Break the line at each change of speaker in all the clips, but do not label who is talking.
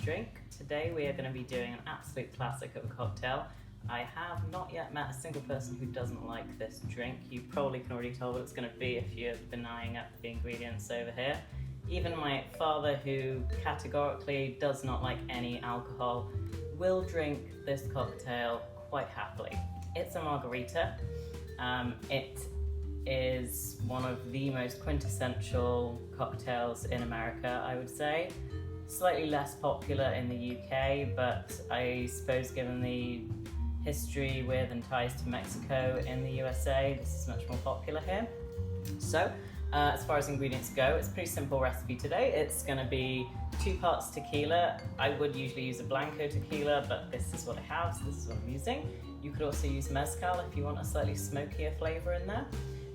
drink. Today we are going to be doing an absolute classic of a cocktail. I have not yet met a single person who doesn't like this drink. You probably can already tell what it's going to be if you've been eyeing up the ingredients over here. Even my father, who categorically does not like any alcohol, will drink this cocktail quite happily. It's a margarita. It is one of the most quintessential cocktails in America, I would say. Slightly less popular in the UK, but I suppose given the history with and ties to Mexico in the USA, this is much more popular here. So, as far as ingredients go, it's a pretty simple recipe today. It's going to be 2 parts tequila. I would usually use a blanco tequila, but this is what I have, so this is what I'm using. You could also use mezcal if you want a slightly smokier flavor in there.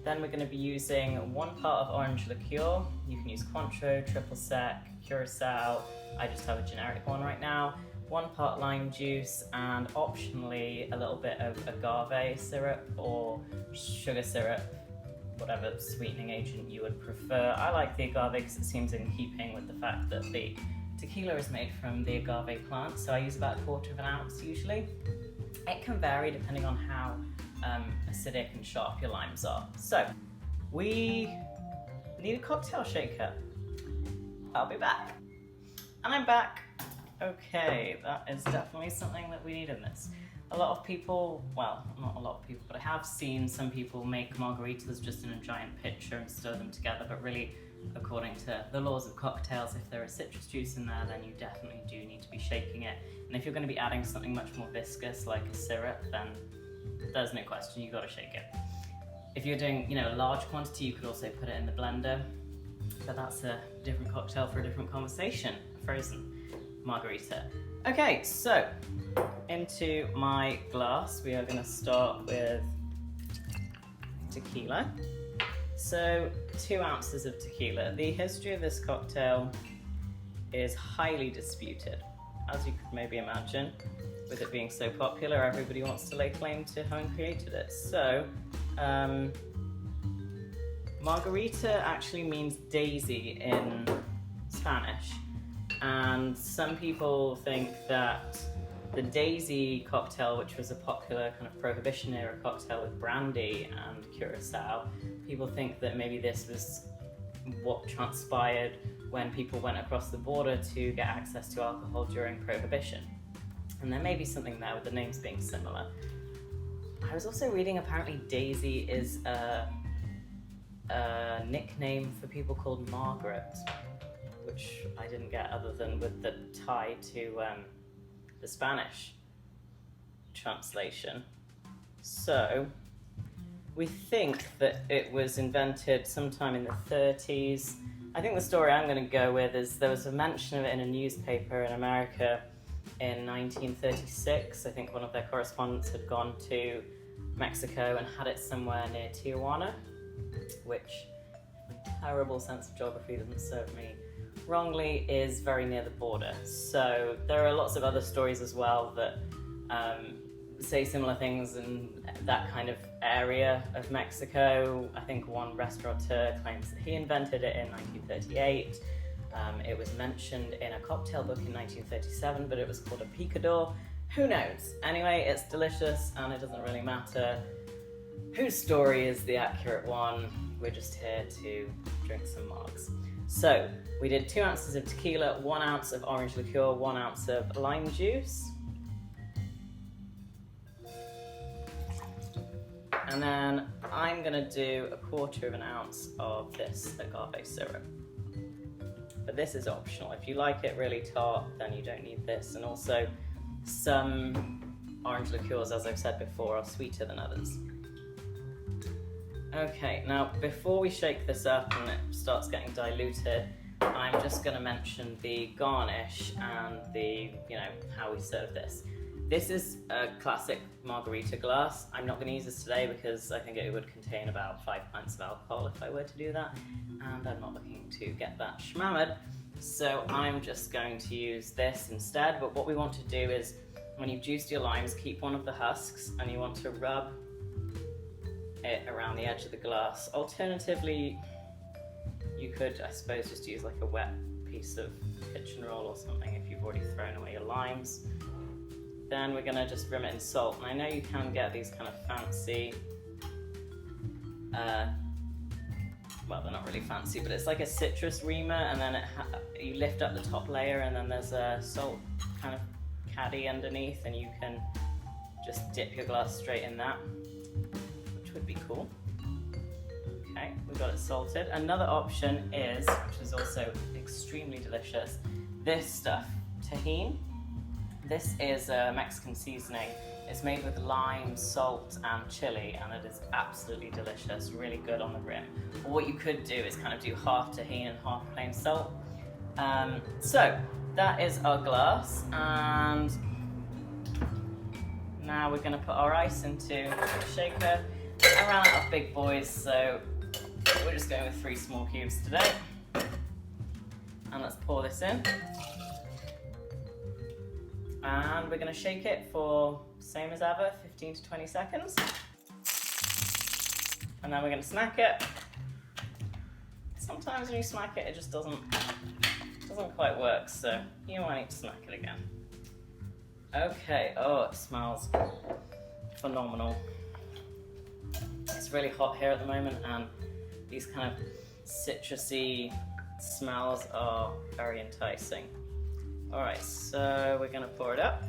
Then we're going to be using 1 part of orange liqueur. You can use Cointreau, triple sec, curacao. I just have a generic one right now. 1 part lime juice, and optionally a little bit of agave syrup or sugar syrup, whatever sweetening agent you would prefer. I like the agave because it seems in keeping with the fact that the tequila is made from the agave plant, so I use about 1/4 ounce usually. It can vary depending on how acidic and sharp your limes are. So we need a cocktail shaker. I'll be back. And I'm back. Okay, that is definitely something that we need in this. A lot of people, well, not a lot of people, but I have seen some people make margaritas just in a giant pitcher and stir them together, but really, according to the laws of cocktails, if there is citrus juice in there, then you definitely do need to be shaking it. And if you're going to be adding something much more viscous, like a syrup, then there's no question, you've got to shake it. If you're doing, a large quantity, you could also put it in the blender, but that's a different cocktail for a different conversation. A frozen margarita. Okay, so into my glass, we are going to start with tequila. So 2 ounces of tequila. The history of this cocktail is highly disputed, as you could maybe imagine. With it being so popular, everybody wants to lay claim to having created it. So, margarita actually means daisy in Spanish. And some people think that the daisy cocktail, which was a popular kind of Prohibition era cocktail with brandy and curacao, people think that maybe this was what transpired when people went across the border to get access to alcohol during Prohibition. And there may be something there with the names being similar. I was also reading apparently daisy is a nickname for people called Margaret, which I didn't get other than with the tie to the Spanish translation. So we think that it was invented sometime in the 30s. I think the story I'm going to go with is there was a mention of it in a newspaper in America in 1936. I think one of their correspondents had gone to Mexico and had it somewhere near Tijuana, which, my terrible sense of geography doesn't serve me wrongly, is very near the border. So there are lots of other stories as well that say similar things in that kind of area of Mexico. I think one restaurateur claims that he invented it in 1938. It was mentioned in a cocktail book in 1937, but it was called a picador. Who knows? Anyway, it's delicious and it doesn't really matter whose story is the accurate one. We're just here to drink some margs. So we did 2 ounces of tequila, 1 ounce of orange liqueur, 1 ounce of lime juice. And then I'm gonna do 1/4 ounce of this agave syrup. But this is optional. If you like it really tart, then you don't need this. And also, some orange liqueurs, as I've said before, are sweeter than others. Okay, now before we shake this up and it starts getting diluted, I'm just going to mention the garnish and the, how we serve this. This is a classic margarita glass. I'm not going to use this today because I think it would contain about 5 pints of alcohol if I were to do that, and I'm not looking to get that schmammered. So I'm just going to use this instead, but what we want to do is, when you've juiced your limes, keep one of the husks and you want to rub it around the edge of the glass. Alternatively, you could, I suppose, just use like a wet piece of kitchen roll or something if you've already thrown away your limes. Then we're gonna just rim it in salt. And I know you can get these kind of fancy, well, they're not really fancy, but it's like a citrus reamer, and then you lift up the top layer, and then there's a salt kind of caddy underneath, and you can just dip your glass straight in that, which would be cool. Okay, we've got it salted. Another option is, which is also extremely delicious, this stuff, tahini. This is a Mexican seasoning. It's made with lime, salt, and chili, and it is absolutely delicious, really good on the rim. Or what you could do is kind of do half tahini and half plain salt. So that is our glass, and now we're gonna put our ice into the shaker. I ran out of big boys, so we're just going with 3 small cubes today. And let's pour this in. And we're going to shake it for, same as ever, 15 to 20 seconds. And then we're going to smack it. Sometimes when you smack it, it just doesn't quite work, so you might need to smack it again. Okay, oh, it smells phenomenal. It's really hot here at the moment, and these kind of citrusy smells are very enticing. All right, so we're gonna pour it up.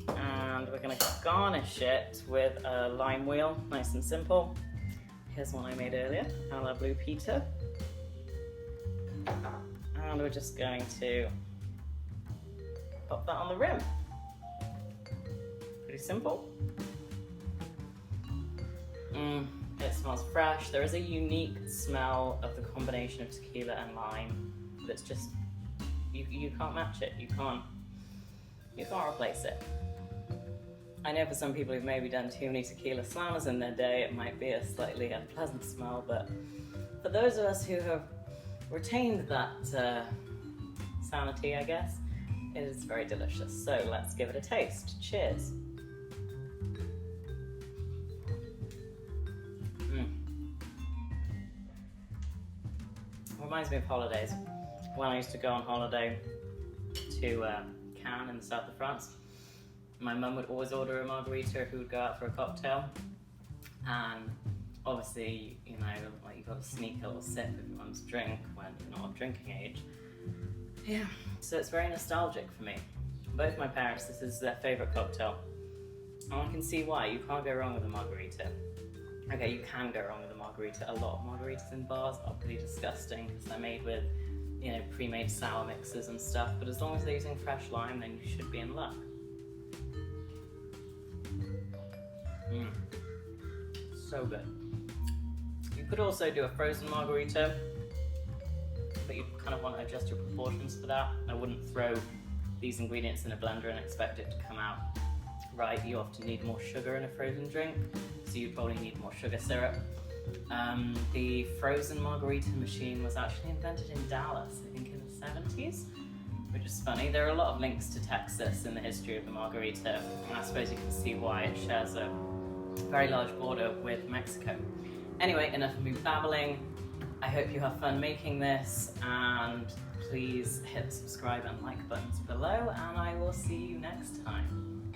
And we're gonna garnish it with a lime wheel, nice and simple. Here's one I made earlier, a la Blue Peter. And we're just going to pop that on the rim. Pretty simple. It smells fresh. There is a unique smell of the combination of tequila and lime that's just, you can't match it. You can't replace it. I know for some people who've maybe done too many tequila slammers in their day, it might be a slightly unpleasant smell, but for those of us who have retained that sanity, I guess, it is very delicious. So let's give it a taste. Cheers. Reminds me of holidays. When I used to go on holiday to Cannes in the south of France, my mum would always order a margarita if we would go out for a cocktail. And obviously, you know, like you've got to sneak a little sip of your mum's drink when you're not of drinking age. Yeah, so it's very nostalgic for me. Both my parents, this is their favourite cocktail. And I can see why. You can't go wrong with a margarita. Okay, you can go wrong with a margarita. A lot of margaritas in bars are pretty disgusting because they're made with, you know, pre-made sour mixes and stuff. But as long as they're using fresh lime, then you should be in luck. So good. You could also do a frozen margarita, but you kind of want to adjust your proportions for that. I wouldn't throw these ingredients in a blender and expect it to come out right. You often need more sugar in a frozen drink, so you probably need more sugar syrup. The frozen margarita machine was actually invented in Dallas, I think in the 70s, which is funny. There are a lot of links to Texas in the history of the margarita, and I suppose you can see why. It shares a very large border with Mexico. Anyway, enough of me babbling. I hope you have fun making this, and please hit the subscribe and like buttons below, and I will see you next time.